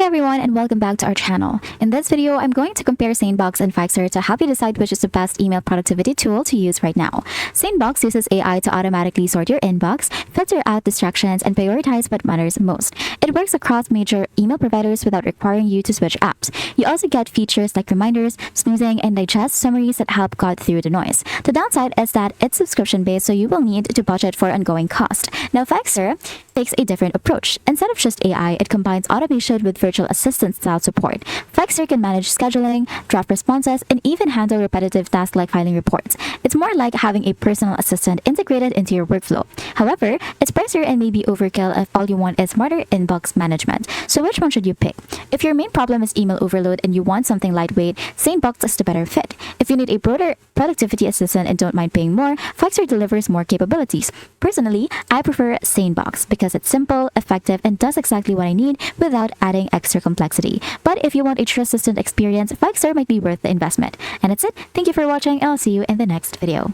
Hey everyone, and welcome back to our channel. In this video, I'm going to compare Sanebox and Fyxer to help you decide which is the best email productivity tool to use right now. Sanebox uses AI to automatically sort your inbox, filter out distractions, and prioritize what matters most. It works across major email providers without requiring you to switch apps. You also get features like reminders, snoozing, and digest summaries that help cut through the noise. The downside is that it's subscription-based, so you will need to budget for ongoing cost. Now, Fyxer takes a different approach. Instead of just AI, it combines automation with virtual assistant-style support. Fyxer can manage scheduling, draft responses, and even handle repetitive tasks like filing reports. It's more like having a personal assistant integrated into your workflow. However, it's pricier and maybe overkill if all you want is smarter inbox management. So which one should you pick? If your main problem is email overload and you want something lightweight, Sanebox is the better fit. If you need a broader productivity assistant and don't mind paying more, Fyxer delivers more capabilities. Personally, I prefer Sanebox because it's simple, effective, and does exactly what I need without adding extra complexity. But if you want a true assistant experience, Fyxer might be worth the investment. And that's it. Thank you for watching, and I'll see you in the next video.